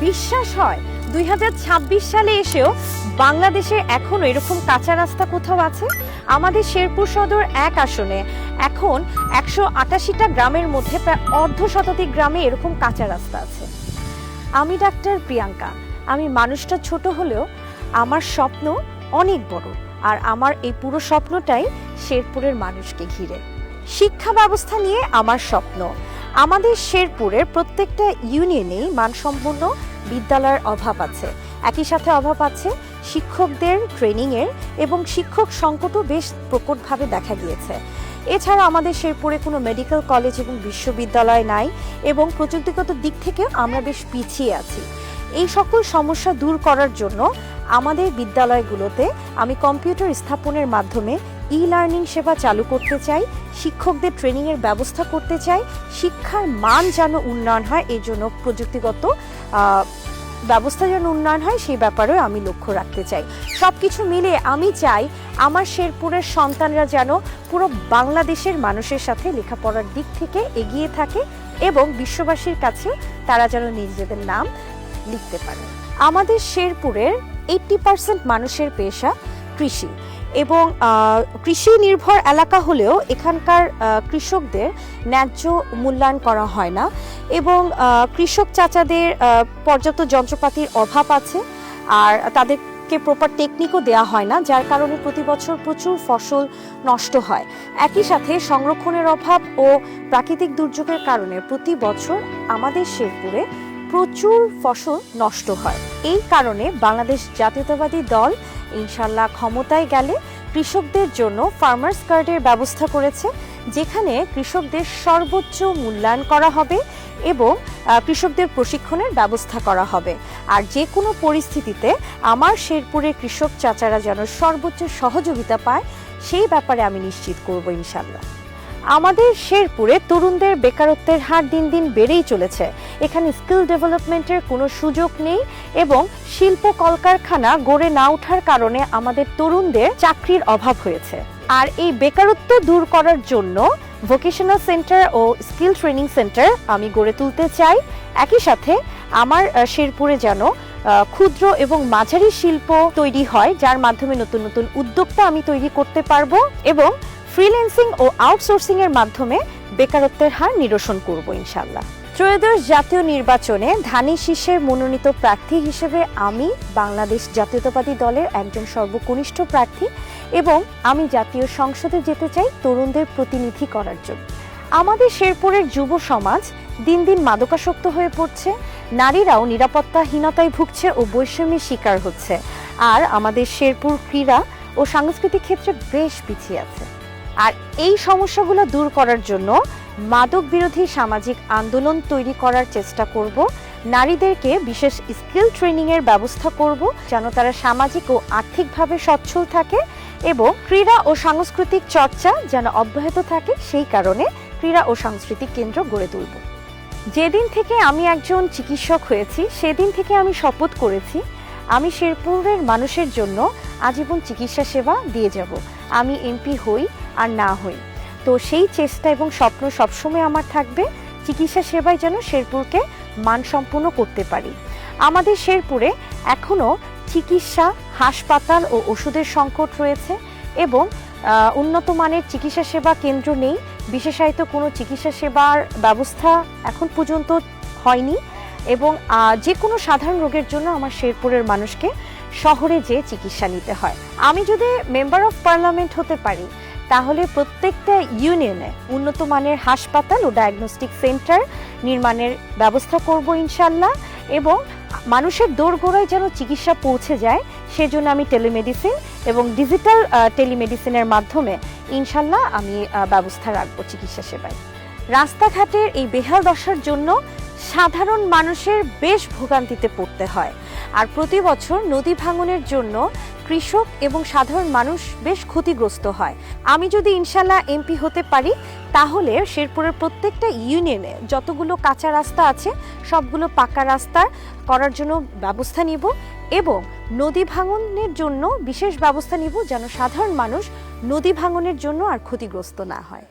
বিশ্বাস হয় 2026 সালে এসেও বাংলাদেশে এখনো এরকম কাঁচা রাস্তা কোথাও আছে? আমাদের শেরপুর সদর 1 আসনে এখন 188টা গ্রামের মধ্যে প্রায় অর্ধ শতাধিক গ্রামে এরকম কাঁচা রাস্তা আছে। আমি ডাক্তার প্রিয়াঙ্কা। আমি মানুষটা ছোট হলেও আমার স্বপ্ন অনেক বড়, আর আমার এই পুরো স্বপ্নটাই শেরপুরের মানুষকে ঘিরে। শিক্ষা ব্যবস্থা নিয়ে আমার স্বপ্ন। আমাদের শেরপুরের প্রত্যেকটা ইউনিয়নেই মানসম্পন্ন বিদ্যালয়ের অভাব আছে, একই সাথে অভাব আছে শিক্ষকদের ট্রেনিংয়ের, এবং শিক্ষক সংকটও বেশ প্রকটভাবে দেখা গিয়েছে। এছাড়া আমাদের শেরপুরে কোনো মেডিকেল কলেজ এবং বিশ্ববিদ্যালয় নাই, এবং প্রযুক্তিগত দিক থেকেও আমরা বেশ পিছিয়ে আছি। এই সকল সমস্যা দূর করার জন্য আমাদের বিদ্যালয়গুলোতে আমি কম্পিউটার স্থাপনের মাধ্যমে ই-লার্নিং সেবা চালু করতে চাই, শিক্ষকদের ট্রেনিংয়ের ব্যবস্থা করতে চাই, শিক্ষার মান যেন উন্নয়ন হয়, এই জন্য প্রযুক্তিগত ব্যবস্থা যেন উন্নয়ন হয় সেই ব্যাপারেও আমি লক্ষ্য রাখতে চাই। সব কিছু মিলে আমি চাই আমার শেরপুরের সন্তানরা যেন পুরো বাংলাদেশের মানুষের সাথে লেখাপড়ার দিক থেকে এগিয়ে থাকে, এবং বিশ্ববাসীর কাছে তারা যেন নিজেদের নাম লিখতে পারে। আমাদের শেরপুরের 80% মানুষের পেশা কৃষি, এবং কৃষি নির্ভর এলাকা হলেও এখানকার কৃষকদের ন্যায্য মূল্যায়ন করা হয় না, এবং কৃষক চাচাদের পর্যাপ্ত যন্ত্রপাতির অভাব আছে, আর তাদেরকে প্রপার টেকনিকও দেওয়া হয় না, যার কারণে প্রতি বছর প্রচুর ফসল নষ্ট হয়। একই সাথে সংরক্ষণের অভাব ও প্রাকৃতিক দুর্যোগের কারণে প্রতি বছর আমাদের শেরপুরে প্রচুর ফসল নষ্ট হয়। এই কারণে বাংলাদেশ জাতীয়তাবাদী দল ইনশাল্লাহ ক্ষমতায় গেলে কৃষকদের জন্য ফার্মার্স কার্ডের ব্যবস্থা করেছে, যেখানে কৃষকদের সর্বোচ্চ মূল্যায়ন করা হবে এবং কৃষকদের প্রশিক্ষণের ব্যবস্থা করা হবে। আর যে কোনো পরিস্থিতিতে আমার শেরপুরের কৃষক চাচারা যেন সর্বোচ্চ সহযোগিতা পায়, সেই ব্যাপারে আমি নিশ্চিত করব ইনশাল্লাহ। আমাদের শেরপুরে তরুণদের বেকারত্বের হার দিন দিন বেড়েই চলেছে। এখানে স্কিল ডেভেলপমেন্টের কোনো সুযোগ নেই, এবং শিল্প কলকারখানা গড়ে না ওঠার কারণে আমাদের তরুণদের চাকরির অভাব হয়েছে। আর এই বেকারত্ব দূর করার জন্য ভোকেশনাল সেন্টার ও স্কিল ট্রেনিং সেন্টার আমি গড়ে তুলতে চাই। একই সাথে আমার শেরপুরে যেন ক্ষুদ্র এবং মাঝারি শিল্প তৈরি হয়, যার মাধ্যমে নতুন নতুন উদ্যোক্তা আমি তৈরি করতে পারবো, এবং ফ্রিল্যান্সিং ও আউটসোর্সিং এর মাধ্যমে বেকারত্বের হার নিরসন করব ইনশাল্লাহ। ত্রয়োদশ জাতীয় নির্বাচনে ধানি শীর্ষের মনোনীত প্রার্থী হিসেবে আমি বাংলাদেশ জাতীয়তাবাদী দলের একজন সর্বকনিষ্ঠ প্রার্থী, এবং আমি জাতীয় সংসদে যেতে চাই তরুণদের প্রতিনিধি করার জন্য। আমাদের শেরপুরের যুব সমাজ দিন দিন মাদকাসক্ত হয়ে পড়ছে, নারীরাও নিরাপত্তাহীনতায় ভুগছে ও বৈষম্যের শিকার হচ্ছে, আর আমাদের শেরপুর ক্রীড়া ও সাংস্কৃতিক ক্ষেত্রে বেশ পিছিয়ে আছে। আর এই সমস্যাগুলো দূর করার জন্য মাদক বিরোধী সামাজিক আন্দোলন তৈরি করার চেষ্টা করব, নারীদেরকে বিশেষ স্কিল ট্রেনিংয়ের ব্যবস্থা করব যেন তারা সামাজিক ও আর্থিকভাবে সচ্ছল থাকে, এবং ক্রীড়া ও সাংস্কৃতিক চর্চা যেন অব্যাহত থাকে, সেই কারণে ক্রীড়া ও সাংস্কৃতিক কেন্দ্র গড়ে তুলব। যেদিন থেকে আমি একজন চিকিৎসক হয়েছি সেদিন থেকে আমি শপথ করেছি আমি শেরপুরের মানুষের জন্য আজীবন চিকিৎসা সেবা দিয়ে যাব, আমি এমপি হই আর না হই। তো সেই চেষ্টা এবং স্বপ্ন সবসময় আমার থাকবে, চিকিৎসা সেবায় যেন শেরপুরকে মানসম্পন্ন করতে পারি। আমাদের শেরপুরে এখনও চিকিৎসা, হাসপাতাল ও ওষুধের সংকট রয়েছে, এবং উন্নত মানের চিকিৎসা সেবা কেন্দ্র নেই, বিশেষায়িত কোনো চিকিৎসা সেবার ব্যবস্থা এখন পর্যন্ত হয়নি, এবং যে কোনো সাধারণ রোগের জন্য আমার শেরপুরের মানুষকে শহরে যেয়ে চিকিৎসা নিতে হয়। আমি যদি মেম্বার অফ পার্লামেন্ট হতে পারি তাহলে প্রত্যেকটা ইউনিয়নে উন্নত মানের হাসপাতাল ও ডায়াগনস্টিক সেন্টার নির্মাণের ব্যবস্থা করব ইনশাল্লাহ, এবং মানুষের দোরগোড়ায় যেন চিকিৎসা পৌঁছে যায় সেজন্য আমি টেলিমেডিসিন এবং ডিজিটাল টেলিমেডিসিনের মাধ্যমে ইনশাল্লাহ আমি ব্যবস্থা রাখবো চিকিৎসা সেবায়। রাস্তাঘাটের এই বেহাল দশার জন্য সাধারণ মানুষের বেশ ভোগান্তিতে পড়তে হয়, আর প্রতি বছর নদী ভাঙনের জন্য কৃষক এবং সাধারণ মানুষ বেশ ক্ষতিগ্রস্ত হয়। আমি যদি ইনশাল্লাহ এমপি হতে পারি তাহলে শেরপুরের প্রত্যেকটা ইউনিয়নে যতগুলো কাঁচা রাস্তা আছে সবগুলো পাকা রাস্তা করার জন্য ব্যবস্থা নিব, এবং নদী ভাঙনের জন্য বিশেষ ব্যবস্থা নিব যেন সাধারণ মানুষ নদী ভাঙনের জন্য আর ক্ষতিগ্রস্ত না হয়।